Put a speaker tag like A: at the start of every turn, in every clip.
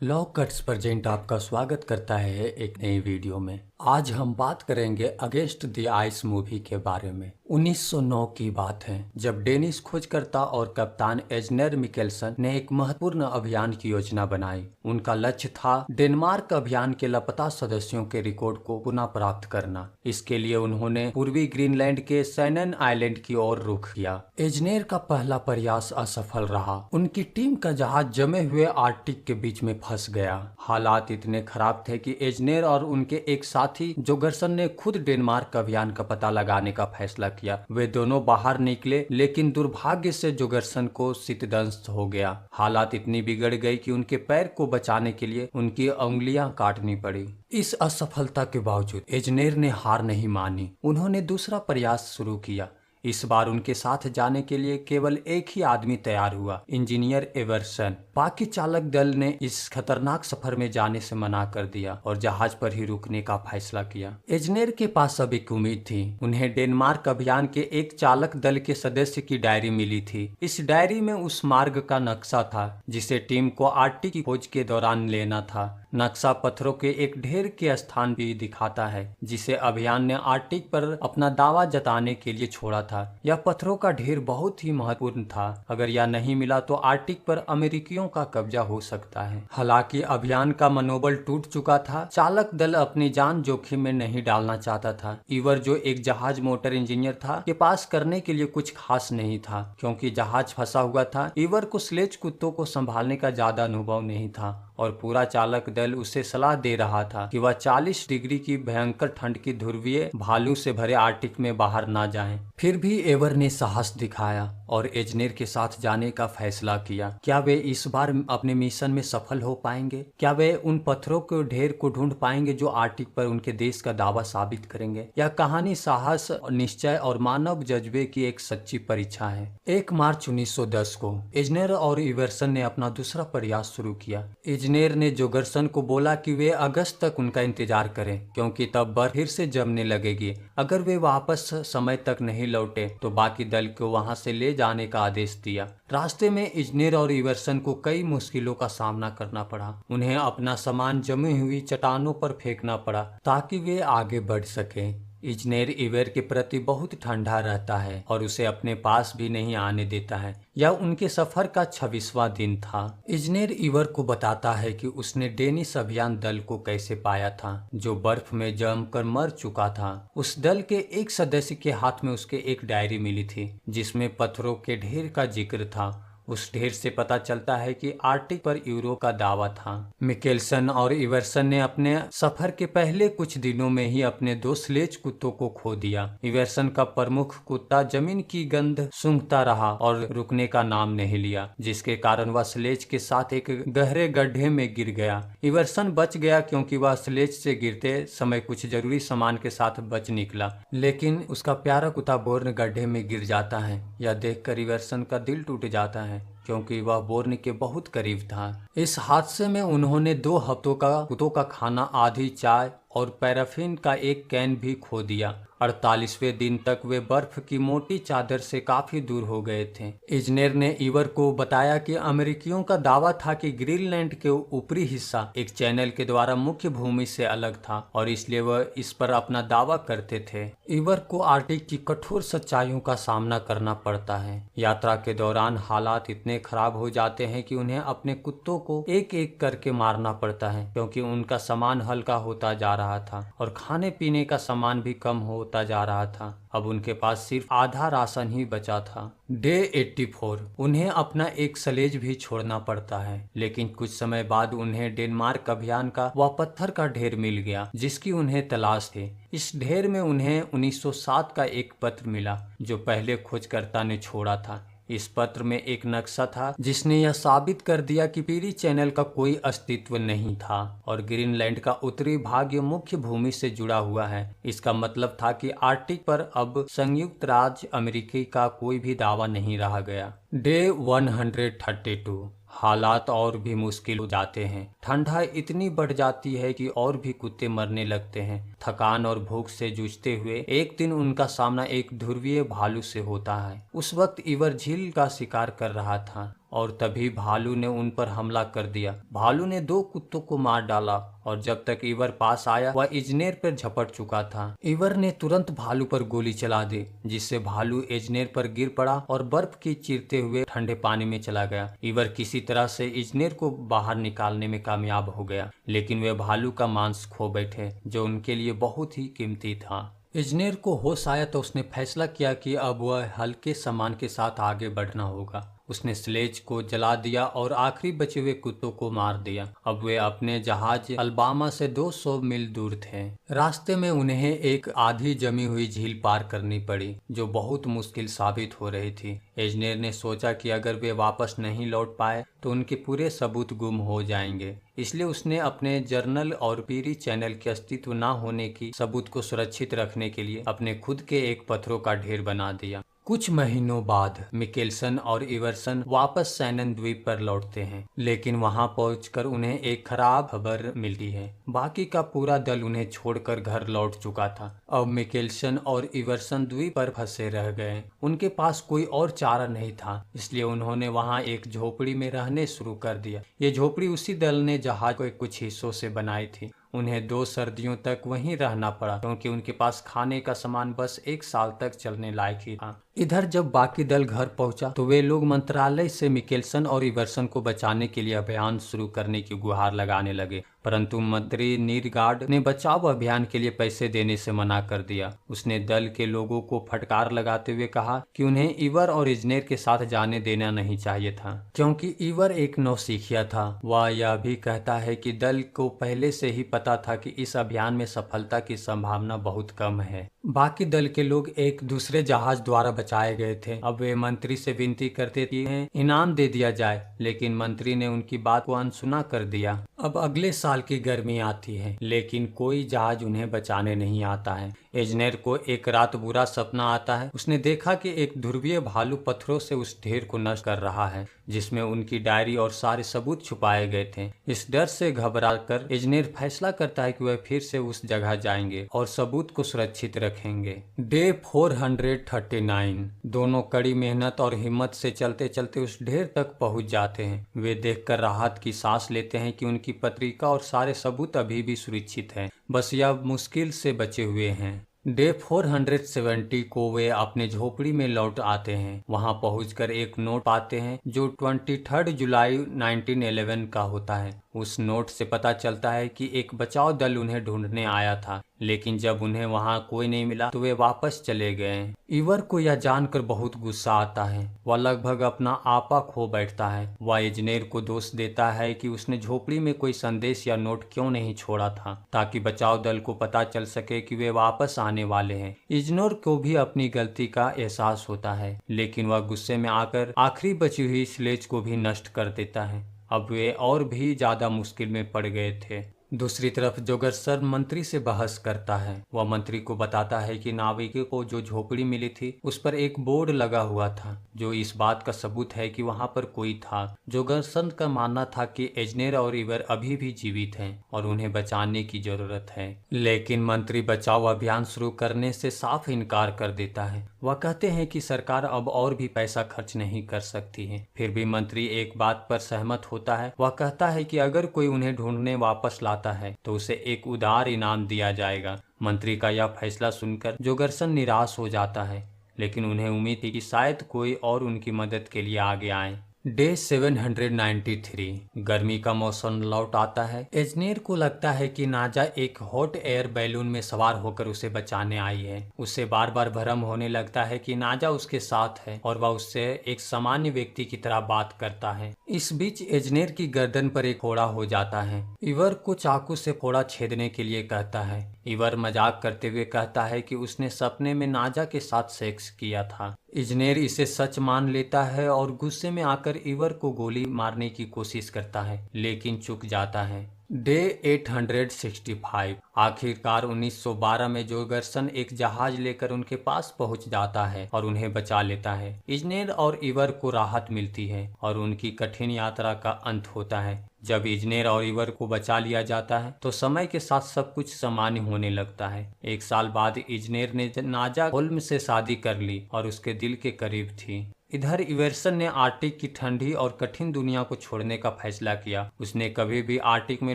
A: Law cuts present आपका स्वागत करता है एक नई वीडियो में। आज हम बात करेंगे अगेंस्ट द आइस मूवी के बारे में। 1909 की बात है जब डेनिश खोजकर्ता और कप्तान एजनेर मिकेल्सन ने एक महत्वपूर्ण अभियान की योजना बनाई। उनका लक्ष्य था डेनमार्क अभियान के लापता सदस्यों के रिकॉर्ड को पुनः प्राप्त करना। इसके लिए उन्होंने पूर्वी ग्रीनलैंड के सैनन आइलैंड की ओर रुख किया। एजनेर का पहला प्रयास असफल रहा। उनकी टीम का जहाज जमे हुए आर्कटिक के बीच में फंस गया। हालात इतने खराब थे कि एजनेर और उनके एक साथी जोगर्सन ने खुद डेनमार्क अभियान का पता लगाने का फैसला किया। वे दोनों बाहर निकले, लेकिन दुर्भाग्य से जोगर्सन को शीतदंश हो गया। हालात इतनी बिगड़ गई कि उनके पैर को बचाने के लिए उनकी उंगलियां काटनी पड़ी। इस असफलता के बावजूद एजनेर ने हार नहीं मानी। उन्होंने दूसरा प्रयास शुरू किया। इस बार उनके साथ जाने के लिए केवल एक ही आदमी तैयार हुआ, इंजीनियर एवर्सन। बाकी चालक दल ने इस खतरनाक सफर में जाने से मना कर दिया और जहाज पर ही रुकने का फैसला किया। एजनेर के पास अब एक उम्मीद थी। उन्हें डेनमार्क अभियान के एक चालक दल के सदस्य की डायरी मिली थी। इस डायरी में उस मार्ग का नक्शा था जिसे टीम को आर्कटिक की खोज के दौरान लेना था। नक्शा पत्थरों के एक ढेर के स्थान भी दिखाता है जिसे अभियान ने आर्कटिक पर अपना दावा जताने के लिए छोड़ा था। यह पत्थरों का ढेर बहुत ही महत्वपूर्ण था। अगर यह नहीं मिला तो आर्कटिक पर अमेरिकियों का कब्जा हो सकता है। हालांकि अभियान का मनोबल टूट चुका था। चालक दल अपनी जान जोखिम में नहीं डालना चाहता था। इवर, जो एक जहाज मोटर इंजीनियर था, के पास करने के लिए कुछ खास नहीं था क्योंकि जहाज फंसा हुआ था। इवर को स्लेज कुत्तों को संभालने का ज्यादा अनुभव नहीं था और पूरा चालक दल उसे सलाह दे रहा था कि वह 40 डिग्री की भयंकर ठंड की ध्रुवीय भालू से भरे आर्कटिक में बाहर ना जाएं। फिर भी एवर ने साहस दिखाया और एजनेर के साथ जाने का फैसला किया। क्या वे इस बार अपने मिशन में सफल हो पाएंगे? क्या वे उन पत्थरों के ढेर को ढूंढ पाएंगे जो आर्कटिक पर उनके देश का दावा साबित करेंगे? यह कहानी साहस, निश्चय और मानव जज्बे की एक सच्ची परीक्षा है। 1 मार्च 1910 को एजनेर और इवर्सन ने अपना दूसरा प्रयास शुरू किया। एजनेर ने जोगर्सन को बोला कि वे अगस्त तक उनका इंतजार करें क्योंकि तब बर्फ फिर से जमने लगेगी। अगर वे वापस समय तक नहीं लौटे तो बाकी दल को वहां से ले जाने का आदेश दिया। रास्ते में एजनेर और इवर्सन को कई मुश्किलों का सामना करना पड़ा। उन्हें अपना सामान जमी हुई चट्टानों पर फेंकना पड़ा ताकि वे आगे बढ़ सकें। इजनेर इवर के प्रति बहुत ठंडा रहता है और उसे अपने पास भी नहीं आने देता है। यह उनके सफर का 26वां दिन था। इजनेर इवर को बताता है कि उसने डेनिश अभियान दल को कैसे पाया था जो बर्फ में जमकर मर चुका था। उस दल के एक सदस्य के हाथ में उसके एक डायरी मिली थी जिसमें पत्थरों के ढेर का जिक्र था। उस ढेर से पता चलता है कि आर्कटिक पर यूरोप का दावा था। मिकेल्सन और इवर्सन ने अपने सफर के पहले कुछ दिनों में ही अपने 2 स्लेज कुत्तों को खो दिया। इवर्सन का प्रमुख कुत्ता जमीन की गंध सूंघता रहा और रुकने का नाम नहीं लिया, जिसके कारण वह स्लेज के साथ एक गहरे गड्ढे में गिर गया। इवर्सन बच गया क्योंकि वह स्लेज से गिरते समय कुछ जरूरी सामान के साथ बच निकला, लेकिन उसका प्यारा कुत्ता बोर्न गड्ढे में गिर जाता है। यह देखकर इवर्सन का दिल टूट जाता है क्योंकि वह बोर्न के बहुत करीब था। इस हादसे में उन्होंने 2 हफ्तों का कुत्तों का खाना, आधी चाय और पैराफिन का एक कैन भी खो दिया। 48वें दिन तक वे बर्फ की मोटी चादर से काफी दूर हो गए थे। इजनेर ने इवर को बताया कि अमेरिकियों का दावा था कि ग्रीनलैंड के ऊपरी हिस्सा एक चैनल के द्वारा मुख्य भूमि से अलग था और इसलिए वह इस पर अपना दावा करते थे। इवर को आर्कटिक की कठोर सच्चाइयों का सामना करना पड़ता है। यात्रा के दौरान हालात इतने खराब हो जाते हैं कि उन्हें अपने कुत्तों को एक एक करके मारना पड़ता है क्योंकि उनका सामान हल्का होता जा रहा था और खाने पीने का सामान भी कम होता जा रहा था। अब उनके पास सिर्फ आधा राशन ही बचा था। डे 84 उन्हें अपना एक स्लेज भी छोड़ना पड़ता है, लेकिन कुछ समय बाद उन्हें डेनमार्क अभियान का वह पत्थर का ढेर मिल गया जिसकी उन्हें तलाश थी। इस ढेर में उन्हें 1907 का एक पत्र मिला जो पहले खोजकर्ता ने छोड़ा था। इस पत्र में एक नक्शा था जिसने यह साबित कर दिया कि पीरी चैनल का कोई अस्तित्व नहीं था और ग्रीनलैंड का उत्तरी भाग मुख्य भूमि से जुड़ा हुआ है। इसका मतलब था कि आर्कटिक पर अब संयुक्त राज्य अमेरिका का कोई भी दावा नहीं रहा गया। डे 132 हालात और भी मुश्किल हो जाते हैं। ठंडा इतनी बढ़ जाती है कि और भी कुत्ते मरने लगते हैं। थकान और भूख से जूझते हुए एक दिन उनका सामना एक ध्रुवीय भालू से होता है। उस वक्त इवर झील का शिकार कर रहा था और तभी भालू ने उन पर हमला कर दिया। भालू ने 2 कुत्तों को मार डाला और जब तक ईवर पास आया वह एजनेर पर झपट चुका था। ईवर ने तुरंत भालू पर गोली चला दी, जिससे भालू एजनेर पर गिर पड़ा और बर्फ की चीरते हुए ठंडे पानी में चला गया। ईवर किसी तरह से एजनेर को बाहर निकालने में कामयाब हो गया, लेकिन वे भालू का मांस खो बैठे जो उनके लिए बहुत ही कीमती था। एजनेर को होश आया तो उसने फैसला किया कि अब वह हल्के सामान के साथ आगे बढ़ना होगा। उसने स्लेज को जला दिया और आखिरी बचे हुए कुत्तों को मार दिया। अब वे अपने जहाज अल्बामा से 200 मील दूर थे। रास्ते में उन्हें एक आधी जमी हुई झील पार करनी पड़ी, जो बहुत मुश्किल साबित हो रही थी। एजनेर ने सोचा कि अगर वे वापस नहीं लौट पाए तो उनके पूरे सबूत गुम हो जाएंगे, इसलिए उसने अपने जर्नल और पीरी चैनल के अस्तित्व न होने की सबूत को सुरक्षित रखने के लिए अपने खुद के एक पत्थरों का ढेर बना दिया। कुछ महीनों बाद मिकेल्सन और इवर्सन वापस सैनन द्वीप पर लौटते हैं, लेकिन वहां पहुंचकर उन्हें एक खराब खबर मिलती है। बाकी का पूरा दल उन्हें छोड़कर घर लौट चुका था। अब मिकेल्सन और इवर्सन द्वीप पर फंसे रह गए। उनके पास कोई और चारा नहीं था, इसलिए उन्होंने वहां एक झोपड़ी में रहने शुरू कर दिया। ये झोपड़ी उसी दल ने जहाज के कुछ हिस्सों से बनाई थी। उन्हें 2 सर्दियों तक वहीं रहना पड़ा, क्योंकि उनके पास खाने का सामान बस 1 साल तक चलने लायक ही था। इधर जब बाकी दल घर पहुंचा तो वे लोग मंत्रालय से मिकेल्सन और इवर्सन को बचाने के लिए अभियान शुरू करने की गुहार लगाने लगे, परंतु मंत्री नीरगार्ड ने बचाव अभियान के लिए पैसे देने से मना कर दिया। उसने दल के लोगों को फटकार लगाते हुए कहा कि उन्हें ईवर और इजनेर के साथ जाने देना नहीं चाहिए था, क्योंकि ईवर एक नौसिखिया था। वह यह भी कहता है कि दल को पहले से ही पता था कि इस अभियान में सफलता की संभावना बहुत कम है। बाकी दल के लोग एक दूसरे जहाज द्वारा बचाए गए थे। अब वे मंत्री से विनती करते थे इनाम दे दिया जाए, लेकिन मंत्री ने उनकी बात को अनसुना कर दिया। अब अगले साल की गर्मी आती है, लेकिन कोई जहाज उन्हें बचाने नहीं आता है। एजनेर को एक रात बुरा सपना आता है। उसने देखा कि एक ध्रुवीय भालू पत्थरों से उस ढेर को नष्ट कर रहा है, जिसमें उनकी डायरी और सारे सबूत छुपाए गए थे। इस डर से घबराकर एजनेर फैसला करता है कि वह फिर से उस जगह जाएंगे और सबूत को सुरक्षित रखेंगे। डे 439 दोनों कड़ी मेहनत और हिम्मत से चलते चलते उस ढेर तक पहुंच जाते हैं। वे देखकर राहत की सांस लेते हैं कि उनकी पत्रिका और सारे सबूत अभी भी सुरक्षित हैं, बस यह मुश्किल से बचे हुए हैं। डे 470 को वे अपने झोपड़ी में लौट आते हैं। वहां पहुंचकर एक नोट पाते हैं जो 23 जुलाई 1911 का होता है। उस नोट से पता चलता है कि एक बचाव दल उन्हें ढूंढने आया था, लेकिन जब उन्हें वहां कोई नहीं मिला तो वे वापस चले गए। ईवर को यह जानकर बहुत गुस्सा आता है। वह लगभग अपना आपा खो बैठता है। वह इजनेर को दोष देता है कि उसने झोपड़ी में कोई संदेश या नोट क्यों नहीं छोड़ा था, ताकि बचाव दल को पता चल सके कि वे वापस आने वाले हैं। इजनेर को भी अपनी गलती का एहसास होता है, लेकिन वह गुस्से में आकर आखिरी बची हुई स्लेज को भी नष्ट कर देता है। अब वे और भी ज्यादा मुश्किल में पड़ गए थे। दूसरी तरफ जोगर्सन मंत्री से बहस करता है। वह मंत्री को बताता है कि नाविकों को जो झोपड़ी मिली थी उस पर एक बोर्ड लगा हुआ था, जो इस बात का सबूत है कि वहां पर कोई था। जोगर्सन का मानना था कि एजनेर और ईवर अभी भी जीवित हैं और उन्हें बचाने की जरूरत है, लेकिन मंत्री बचाव अभियान शुरू करने से साफ इनकार कर देता है। वह कहते हैं कि सरकार अब और भी पैसा खर्च नहीं कर सकती है। फिर भी मंत्री एक बात पर सहमत होता है। वह कहता है कि अगर कोई उन्हें ढूंढने वापस लाता है तो उसे एक उदार इनाम दिया जाएगा। मंत्री का यह फैसला सुनकर जोगर्सन निराश हो जाता है, लेकिन उन्हें उम्मीद थी कि शायद कोई और उनकी मदद के लिए आगे आए। डे 793 गर्मी का मौसम लौट आता है। एजनेर को लगता है कि नाजा एक हॉट एयर बैलून में सवार होकर उसे बचाने आई है। उसे बार बार भ्रम होने लगता है कि नाजा उसके साथ है और वह उससे एक सामान्य व्यक्ति की तरह बात करता है। इस बीच एजनेर की गर्दन पर एक फोड़ा हो जाता है। ईवर को चाकू से फोड़ा छेदने के लिए कहता है। ईवर मजाक करते हुए कहता है कि उसने सपने में नाजा के साथ सेक्स किया था। इजनेर इसे सच मान लेता है और गुस्से में आकर ईवर को गोली मारने की कोशिश करता है, लेकिन चूक जाता है। डे 865 आखिरकार 1912 में जोगर्सन एक जहाज लेकर उनके पास पहुंच जाता है और उन्हें बचा लेता है। इजनेर और ईवर को राहत मिलती है और उनकी कठिन यात्रा का अंत होता है। जब इजनेर और ईवर को बचा लिया जाता है तो समय के साथ सब कुछ सामान्य होने लगता है। 1 साल बाद इजनेर ने नाजा होल्म से शादी कर ली और उसके दिल के करीब थी। इधर इवर्सन ने आर्टिक की ठंडी और कठिन दुनिया को छोड़ने का फैसला किया। उसने कभी भी आर्टिक में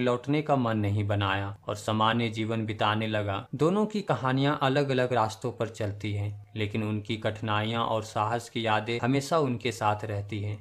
A: लौटने का मन नहीं बनाया और सामान्य जीवन बिताने लगा। दोनों की कहानियां अलग अलग रास्तों पर चलती हैं, लेकिन उनकी कठिनाइयां और साहस की यादें हमेशा उनके साथ रहती हैं।